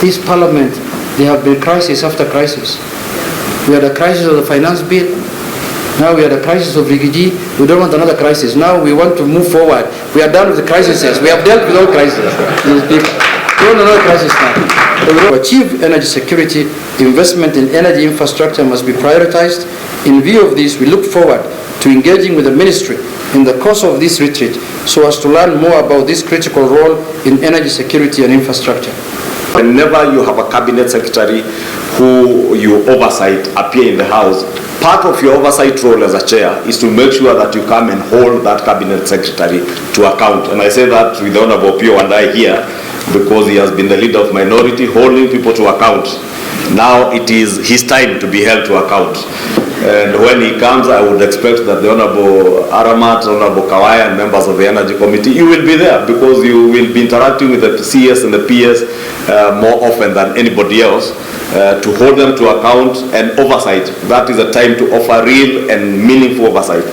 This parliament, there have been crisis after crisis. We had a crisis of the finance bill. Now we had a crisis of Rigiji. We don't want another crisis. Now we want to move forward. We are done with the crises. We have dealt with all crises. We want another crisis now. To achieve energy security, investment in energy infrastructure must be prioritized. In view of this, we look forward to engaging with the ministry in the course of this retreat so as to learn more about this critical role in energy security and infrastructure. Whenever you have a cabinet secretary who you oversight appear in the house, part of your oversight role as a chair is to make sure that you come and hold that cabinet secretary to account. And I say that with the Honorable Pio and I here because he has been the leader of minority, holding people to account. Now it is his time to be held to account. And when he comes, I would expect that the Honorable Aramat, Honorable Kawaya and members of the Energy Committee, you will be there because you will be interacting with the CS and the PS more often than anybody else to hold them to account and oversight. That is a time to offer real and meaningful oversight.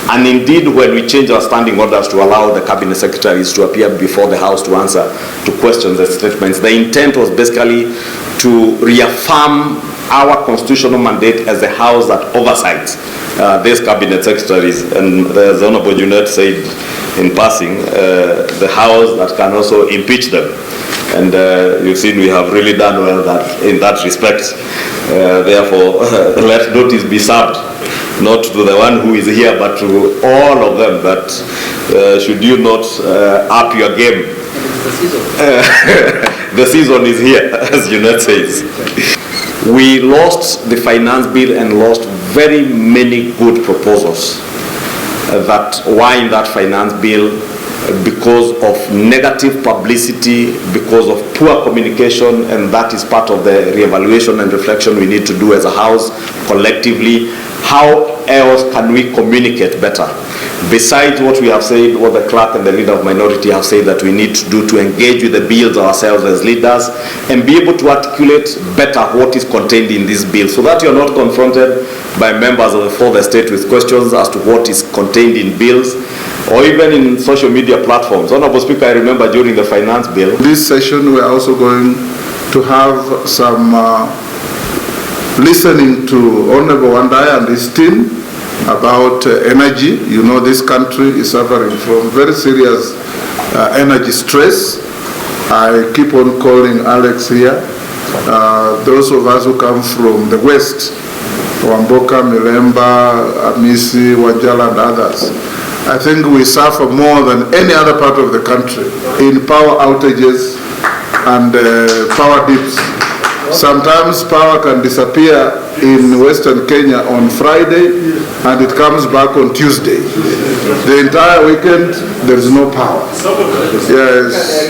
And indeed, when we change our standing orders to allow the cabinet secretaries to appear before the House to answer to questions and statements, the intent was basically to reaffirm our constitutional mandate as the House that oversights these cabinet secretaries. And as Honorable Junet said in passing, the House that can also impeach them. And you've seen we have really done well in that respect. Therefore, let notice be served, not to the one who is here, but to all of them that should you not up your game. The season is here, as Junet says. We lost the finance bill and lost very many good proposals that were in that finance bill because of negative publicity, because of poor communication, and that is part of the reevaluation and reflection we need to do as a House collectively. How else can we communicate better? Besides what we have said, what the clerk and the leader of minority have said that we need to do to engage with the bills ourselves as leaders and be able to articulate better what is contained in this bill so that you're not confronted by members of the fourth estate with questions as to what is contained in bills or even in social media platforms. Honorable Speaker, I remember during the finance bill. This session we're also going to have some listening to Honorable Naye and his team about energy. You know, this country is suffering from very serious energy stress. I keep on calling Alex here. Those of us who come from the West, Wamboka, Milemba, Amisi, Wanjala and others, I think we suffer more than any other part of the country in power outages and power dips. Sometimes power can disappear in Western Kenya on Friday and it comes back on Tuesday. The entire weekend there is no power. Yes.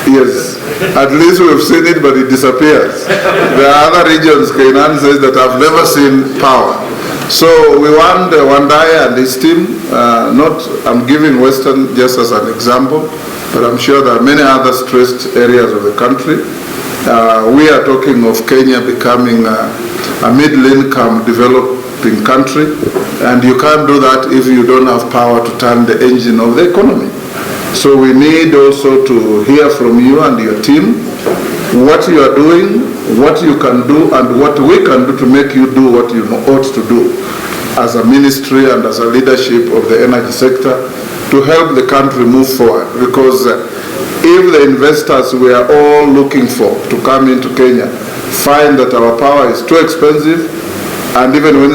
Yes. At least we've seen it, but it disappears. There are other regions, Canaan says, that I've never seen power. So we want Naye and his team, I'm giving Western just as an example, but I'm sure there are many other stressed areas of the country. We are talking of Kenya becoming a middle-income developing country, and you can't do that if you don't have power to turn the engine of the economy. So we need also to hear from you and your team what you are doing, what you can do, and what we can do to make you do what you ought to do as a ministry and as a leadership of the energy sector to help the country move forward. Because if the investors we are all looking for to come into Kenya find that our power is too expensive, and even when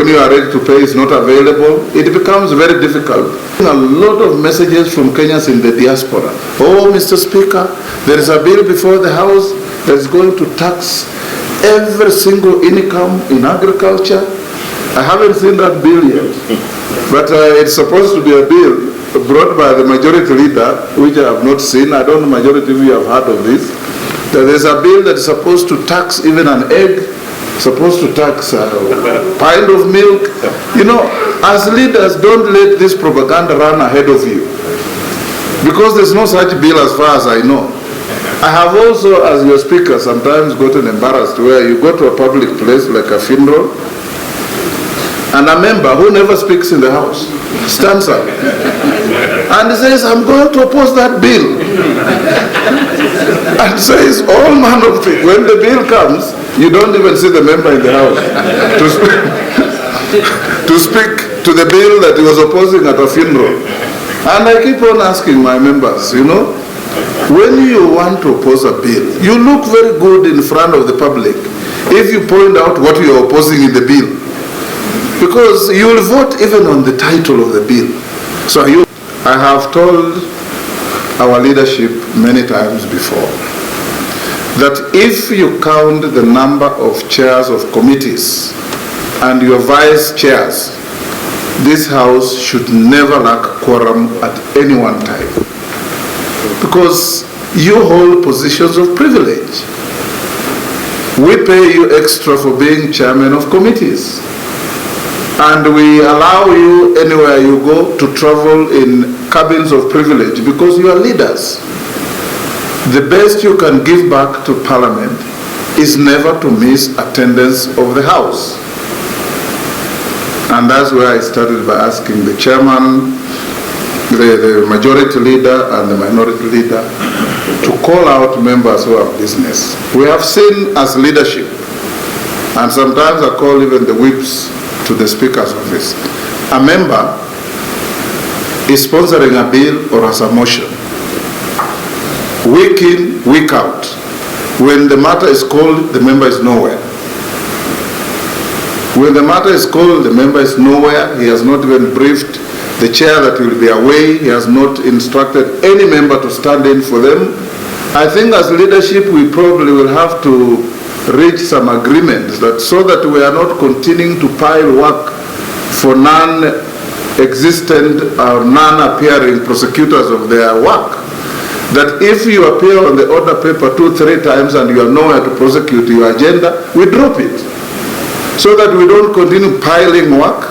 you are ready to pay is not available, it becomes very difficult. A lot of messages from Kenyans in the diaspora. Oh, Mr. Speaker, there is a bill before the House that is going to tax every single income in agriculture. I haven't seen that bill yet, but it's supposed to be a bill brought by the majority leader, which I have not seen. I don't know majority of you have heard of this. That there's a bill that is supposed to tax even an egg, supposed to tax a pint of milk. You know, as leaders, don't let this propaganda run ahead of you, because there's no such bill as far as I know. I have also, as your speaker, sometimes gotten embarrassed where you go to a public place like a funeral, and a member who never speaks in the House stands up And he says, I'm going to oppose that bill. And says all manner of things. When the bill comes, you don't even see the member in the house to speak to the bill that he was opposing at a funeral. And I keep on asking my members, you know, when you want to oppose a bill, you look very good in front of the public if you point out what you are opposing in the bill. Because you will vote even on the title of the bill. So I have told our leadership many times before that if you count the number of chairs of committees and your vice chairs, this house should never lack quorum at any one time. Because you hold positions of privilege. We pay you extra for being chairman of committees. And we allow you anywhere you go to travel in cabins of privilege because you are leaders. The best you can give back to Parliament is never to miss attendance of the House. And that's where I started by asking the chairman, the majority leader and the minority leader to call out members who have business. We have seen as leadership, and sometimes I call even the whips to the Speaker's office, a member is sponsoring a bill or as a motion. Week in, week out. When the matter is called, the member is nowhere. When the matter is called, the member is nowhere. He has not even briefed the chair that will be away. He has not instructed any member to stand in for them. I think as leadership, we probably will have to reach some agreements that so that we are not continuing to pile work for non-existent or non-appearing prosecutors of their work. That if you appear on the order paper 2-3 times and you are nowhere to prosecute your agenda, we drop it. So that we don't continue piling work.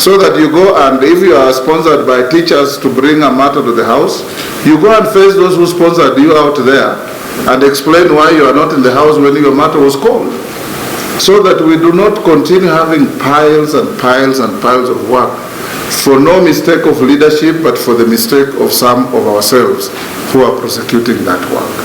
So that you go and if you are sponsored by teachers to bring a matter to the house, you go and face those who sponsored you out there and explain why you are not in the house when your matter was called. So that we do not continue having piles and piles and piles of work for no mistake of leadership, but for the mistake of some of ourselves who are prosecuting that work.